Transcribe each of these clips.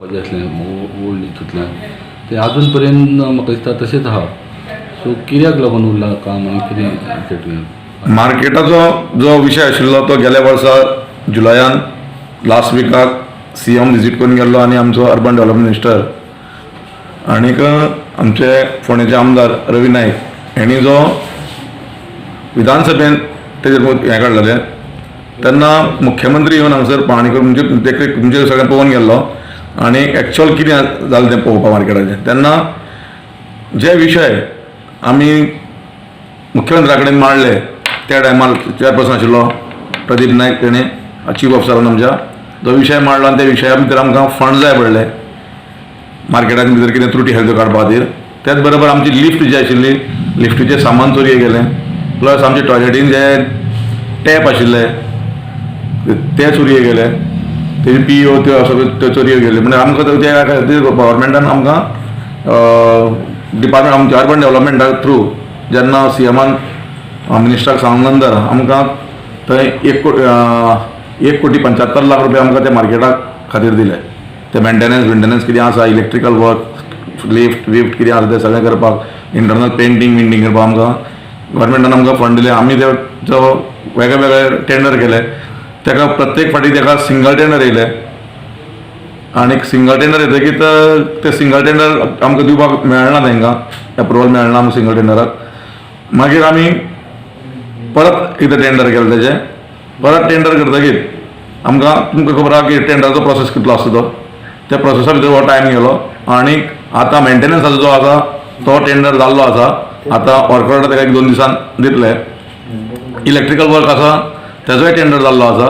जे असलें ओल्ड हितूंतल्यान ते अजून पर्यंत म्हाका दिसता तशेंच आहा. सो कित्याक लागून उरलां काम आनी कितें मार्केटाचो जो विशय आशिल्लो तो गेल्या वर्सा जुलयान लास्ट विकाक CM विजीट करून गेल्लो आनी आमचो अर्बन डेव्हलपमेंट मिनिस्टर आनीक आमचे फोंडेचे आमदार रवी नाईक हेणी जो विधानसभेन तेजेर हें काडलेलें तेन्ना मुख्यमंत्री येवन हांगसर पाहणी करून तुमचे सगळें पळोवन गेल्लो आनी एक्चुअल कितें जालें तें पळोवपा मार्केटाचें. तेन्ना जे विशय आमी मुख्यमंत्र्या कडेन मांडले त्या टायमार चेअरपर्सन आशिल्लो प्रदीप नायक तेणें चीफ ऑफिसरान आमच्या जो विशय मांडलो आनी त्या विशया भितर आमकां फंड जाय पडले मार्केटान भितर कितें त्रुटी आसा त्यो काडपा खातीर. त्याच बरोबर आमची लिफ्ट जी आशिल्ली लिफ्टीचें सामान चोरये गेलें प्लस आमचे टॉयलेटीन जे टॅप आशिल्ले ते चोरये गेले तेजे PO त्यो सगळ्यो चोरयो गेले. म्हणजे आमकां त्या खातीर गव्हर्मेंटान आमकां डिपार्टमेंट आमच्या अर्बन डेव्हलपमेंटा थ्रू जेन्ना CMन मिनिस्टराक सांगले नंतर आमकां थंय 1,75,00,000 रुपया आमकां त्या मार्केटा खातीर दिले. ते मेंटेनन्स कितें आसा इलेक्ट्रिकल वर्क लिफ्ट कितें आसा तें सगळें करपाक इंटरनल पेंटींग करपाक आमकां गव्हर्मेंटान आमकां फंड दिले. आमी जो वेगळे वेगळे टेंडर केले तेका प्रत्येक फाटी तेका सिंगल टेंडर येयले आनी सिंगल टेंडर येतकीर ते सिंगल टेंडर आमकां दिवपाक मेळना तांकां एप्रुवल मेळना आमकां सिंगल टेंडराक. मागीर आमी परत एकदां टेंडर केलें तेजें परत टेंडर करतकीर आमकां तुमकां खबर आहा की टेंडराचो प्रोसेस कितलो आसता तो त्या प्रोसेसा भितर हो टायम गेलो आनीक आतां मेंटेनन्साचो जो आसा तो टेंडर जाल्लो आसा. आतां वर्क ऑर्डर तेका 1-2 दिसान दितले. इलेक्ट्रिकल वर्क आसा तेजोय टेंडर जाल्लो आसा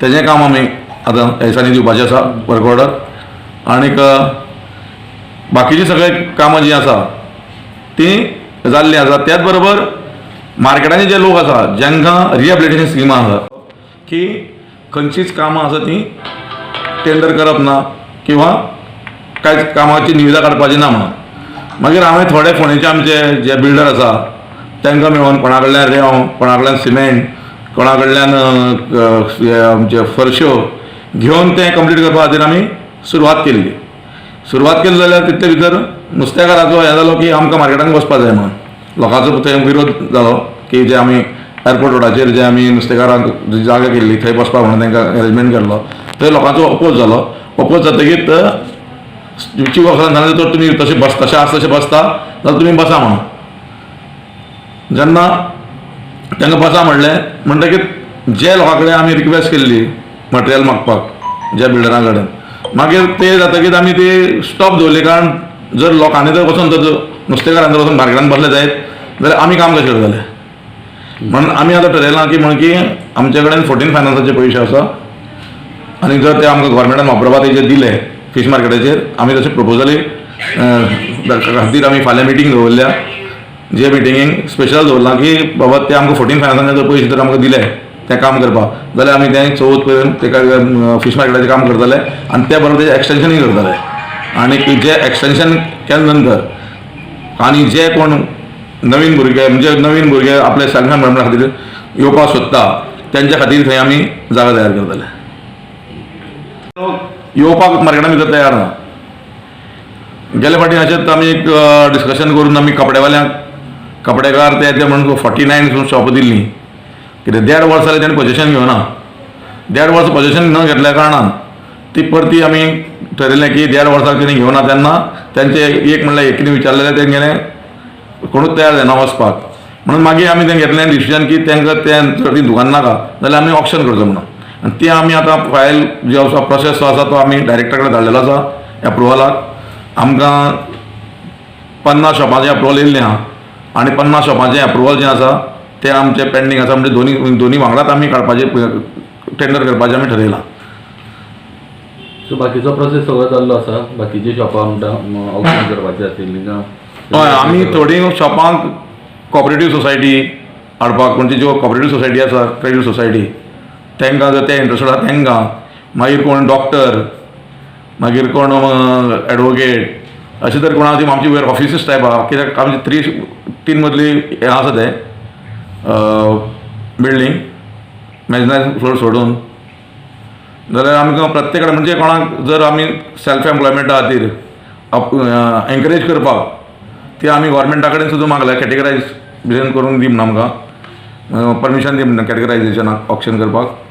तेजें काम आमी आतां ह्या दिसांनी दिवपाचें आसा वर्क ऑर्डर. आनीक बाकीचीं सगळीं कामां जीं आसा तीं जाल्लीं आसा. त्याच बरोबर मार्केटांनी जे लोक आसा जांकां रिहेबिलिटेशन स्किमां आसा की खंयचीच कामां आसा तीं टेंडर करप ना किंवा कांयच कामाची निविदा काडपाची ना म्हणून. मागीर हांवें थोडे फोंडेचे आमचे जे बिल्डर आसा तांकां मेळोन कोणा कडल्यान रेंव कोणा कडल्यान सिमेंट कोणा कडल्यान आमचे फरश्यो घेवन तें कंप्लीट करपा खातीर आमी सुरवात केल्ली जाल्यार तितले भितर नुस्तेकाराचो हें जालो की आमकां मार्केटान वचपा जाय म्हणून लोकांचो थंय विरोध जालो की जे आमी एअरपोर्ट रोडाचेर जे आमी नुस्तेकारांक जागा केल्ली थंय बसपाक म्हणून तांकां अरेंजमेंट केल्लो थंय लोकांचो अपोज जालो. अपोज जातकीर चीफ ऑफिसरान सांगलें तर तुमी तशें आसा तशें बसता जाल्यार तुमी बसा म्हणून. जेन्ना तांकां बसा म्हणटकीर जे लोकां कडेन आमी रिक्वेस्ट केल्ली मटेरियल मागपाक ज्या बिल्डरा कडेन मागीर ते जातकीर आमी ती स्टॉप दवरली. कारण जर लोकांनी जर वचून तर नुस्तेकारांनी जर वचून मार्केटान बसले जायत जाल्यार आमी काम कशें करतले म्हणून आमी आतां थारायलां की आमचे कडेन 14 फायनान्साचे पयशे आसा आनी जर ते आमकां गव्हर्मेंटान वापरपा तेजे दिले फीश मार्केटाचेर आमी तशें प्रपोजली खातीर आमी फाल्यां मिटींग दवरल्या. जे मिटिंगेक स्पेशल दवरलां की बाबा ते आमकां 14 फायनान्साचे जर पयशे जर आमकां दिले तें काम करपाक जाल्यार आमी तें चवथ पर्यंत तेका फीश मार्केटाचें काम करतले आनी त्या बरोबर तेजें एक्सटेंशनूय करतले. आनी जे एक्सटेंशन केले नंतर आनी जे कोण नवीन भुरगे आपले सेल्फ एम्प्लॉयमेंटा खातीर येवपाक सोदता तेंच्या खातीर थंय आमी जागा तयार करतले. येवपाक मार्केटा भितर तयार ना. गेल्या फाटी अशेंच आमी एक डिस्कशन करून आमी कपडेकार ते म्हणून 49 शॉप दिल्लीं कित्याक 1.5 वर्स जालें तेणें पोजेशन घेवना. 1.5 वर्स पोजेशन न घेतल्या कारणान ती परती आमी ठरयलें की 1.5 वर्साक तेणी घेवना. तेन्ना तेंचे एक म्हणल्यार एकीने विचारलेलें तेंगेलें कोणूच तयार जायना वचपाक म्हणून मागीर आमी तें घेतलें डिसिजन की तांकां तें दुकान नाका जाल्यार आमी ऑप्शन करचो म्हणून. आनी ती आमी आतां फायल जो आसा प्रोसेस जो आसा तो आमी डायरेक्टरा कडेन धाडलेलो आसा एप्रुवलाक. आमकां 50 शॉपांचें एप्रुवल येयल्लें आहा आनी 50 शॉपांचें एप्रुवल जें आसा तें आमचें पेंडींग आसा. म्हणजे दोनी वांगडाच आमी काडपाचें टेंडर करपाचें आमी ठरयलां. सो बाकीचो प्रोसेस सगळो जाल्लो आसा. बाकीची शॉपां म्हणटा ऑप्शन करपाची आशिल्लीं हय आमी थोडी शॉपांक कॉपरेटीव सोसायटी हाडपाक म्हणजे ज्यो कॉपरेटीव सोसायटी आसा क्रेडीट सोसायटी तांकां जर ते इंट्रस्टेड आसा तांकां मागीर कोण डॉक्टर मागीर कोण एडवोकेट अशें तरी कोणाची आमची वयर ऑफिसीस टायप आहा कित्याक आमची 3 मजली हें आसा तें बिल्डींग मेजनायज फ्लोर सोडून जाल्यार आमकां प्रत्येक कडेन म्हणजे कोणाक जर आमी सेल्फ एम्प्लॉयमेंटा खातीर एनकरेज करपाक ते आमी गोवोरमेंटा कडेन सुद्दां मागल्या कॅटेगरायजेशन करून दी म्हणून आमकां परमिशन दी म्हणून कॅटेगरायजेशनाक ऑप्शन करपाक